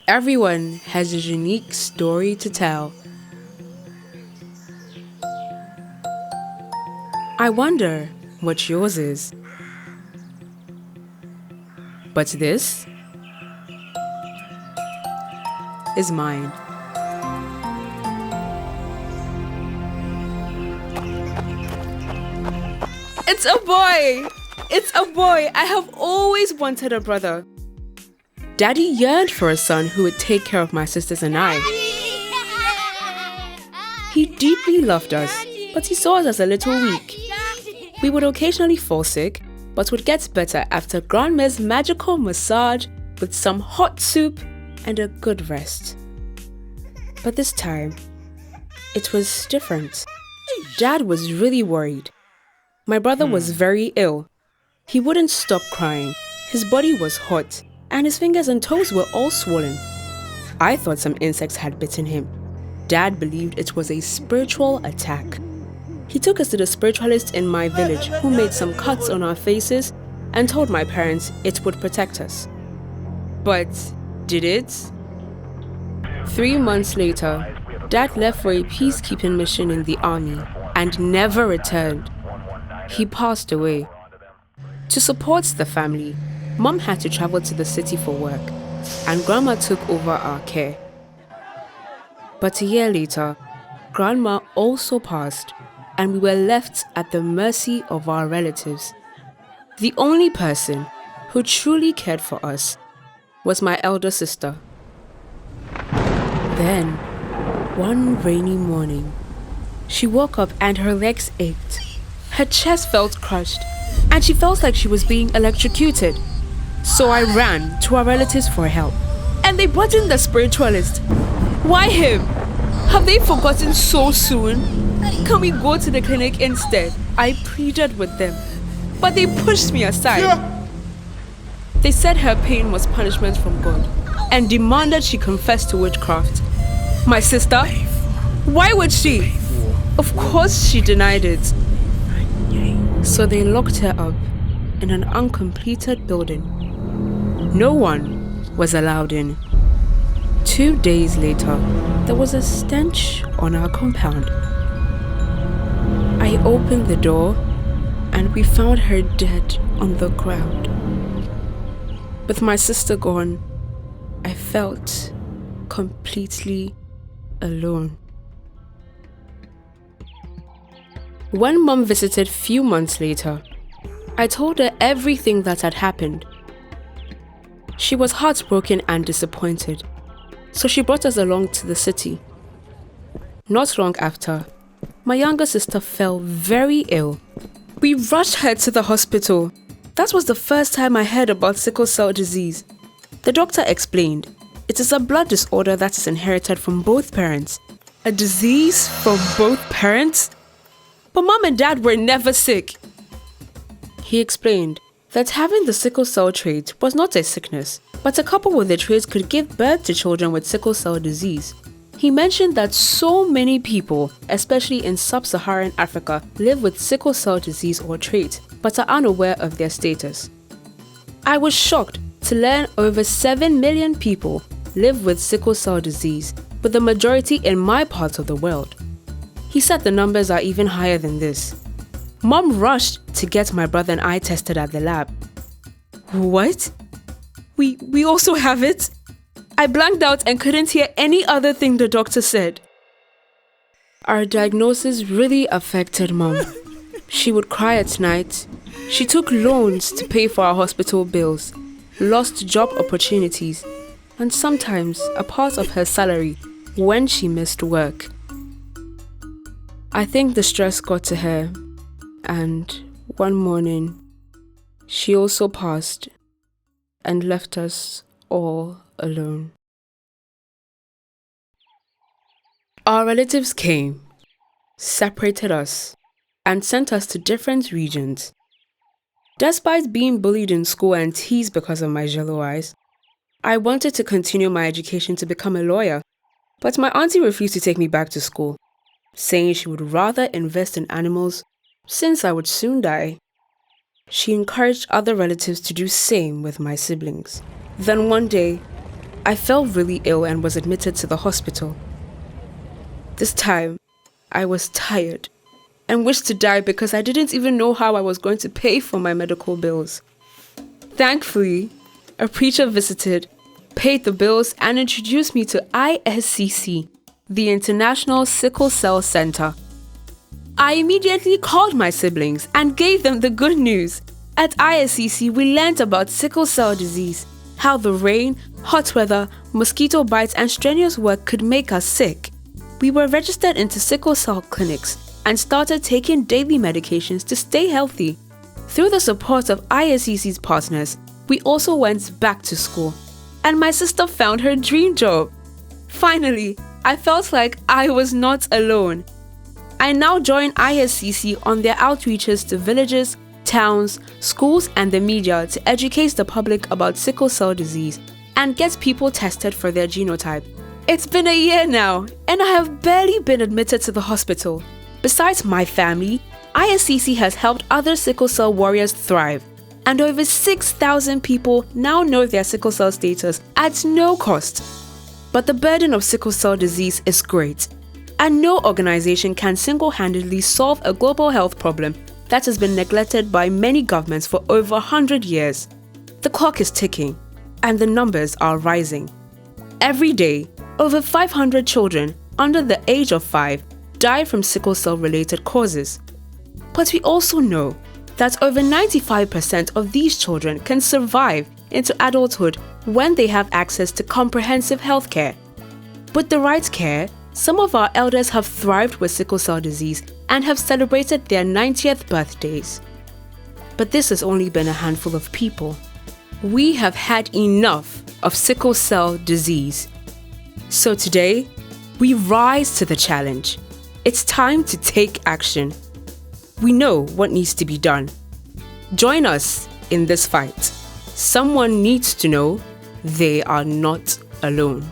Everyone has a unique story to tell. I wonder what yours is. But this is mine. It's a boy! It's a boy! I have always wanted a brother. Daddy yearned for a son who would take care of my sisters and I. He deeply loved us, but he saw us as a little weak. We would occasionally fall sick, but would get better after Grandma's magical massage with some hot soup and a good rest. But this time, it was different. Dad was really worried. My brother was very ill. He wouldn't stop crying. His body was hot, and his fingers and toes were all swollen. I thought some insects had bitten him. Dad believed it was a spiritual attack. He took us to the spiritualist in my village, who made some cuts on our faces and told my parents it would protect us. But did it? 3 months later, Dad left for a peacekeeping mission in the army and never returned. He passed away. To support the family, Mom had to travel to the city for work, and Grandma took over our care. But a year later, Grandma also passed, and we were left at the mercy of our relatives. The only person who truly cared for us was my elder sister. Then, one rainy morning, she woke up and her legs ached. Her chest felt crushed, and she felt like she was being electrocuted. So I ran to our relatives for help, and they brought in the spiritualist. Why him? Have they forgotten so soon? Can we go to the clinic instead? I pleaded with them, but they pushed me aside. They said her pain was punishment from God and demanded she confess to witchcraft. My sister? Why would she? Of course she denied it. So they locked her up in an uncompleted building. No one was allowed in. 2 days later, there was a stench on our compound. I opened the door and we found her dead on the ground. With my sister gone, I felt completely alone. When Mom visited few months later, I told her everything that had happened. She was heartbroken and disappointed, so she brought us along to the city. Not long after, my younger sister fell very ill. We rushed her to the hospital. That was the first time I heard about sickle cell disease. The doctor explained, it is a blood disorder that is inherited from both parents. A disease from both parents? But Mom and Dad were never sick. He explained that having the sickle cell trait was not a sickness, but a couple with the trait could give birth to children with sickle cell disease. He mentioned that so many people, especially in sub-Saharan Africa, live with sickle cell disease or trait, but are unaware of their status. I was shocked to learn over 7 million people live with sickle cell disease, with the majority in my part of the world. He said the numbers are even higher than this. Mom rushed to get my brother and I tested at the lab. What? We also have it? I blanked out and couldn't hear any other thing the doctor said. Our diagnosis really affected Mom. She would cry at night. She took loans to pay for our hospital bills, lost job opportunities, and sometimes a part of her salary when she missed work. I think the stress got to her, and one morning, she also passed and left us all alone. Our relatives came, separated us, and sent us to different regions. Despite being bullied in school and teased because of my yellow eyes, I wanted to continue my education to become a lawyer, but my auntie refused to take me back to school, saying she would rather invest in animals since I would soon die. She encouraged other relatives to do same with my siblings. Then one day, I fell really ill and was admitted to the hospital. This time, I was tired and wished to die because I didn't even know how I was going to pay for my medical bills. Thankfully, a preacher visited, paid the bills, and introduced me to ISCC, the International Sickle Cell Centre. I immediately called my siblings and gave them the good news. At ISCC, we learned about sickle cell disease, how the rain, hot weather, mosquito bites, and strenuous work could make us sick. We were registered into sickle cell clinics and started taking daily medications to stay healthy. Through the support of ISCC's partners, we also went back to school, and my sister found her dream job. Finally, I felt like I was not alone. I now join ISCC on their outreaches to villages, towns, schools, and the media to educate the public about sickle cell disease and get people tested for their genotype. It's been a year now, and I have barely been admitted to the hospital. Besides my family, ISCC has helped other sickle cell warriors thrive, and over 6,000 people now know their sickle cell status at no cost. But the burden of sickle cell disease is great, and no organization can single-handedly solve a global health problem that has been neglected by many governments for over 100 years. The clock is ticking, and the numbers are rising. Every day, over 500 children under the age of 5 die from sickle cell-related causes. But we also know that over 95% of these children can survive into adulthood when they have access to comprehensive healthcare. With the right care, some of our elders have thrived with sickle cell disease and have celebrated their 90th birthdays. But this has only been a handful of people. We have had enough of sickle cell disease. So today, we rise to the challenge. It's time to take action. We know what needs to be done. Join us in this fight. Someone needs to know they are not alone.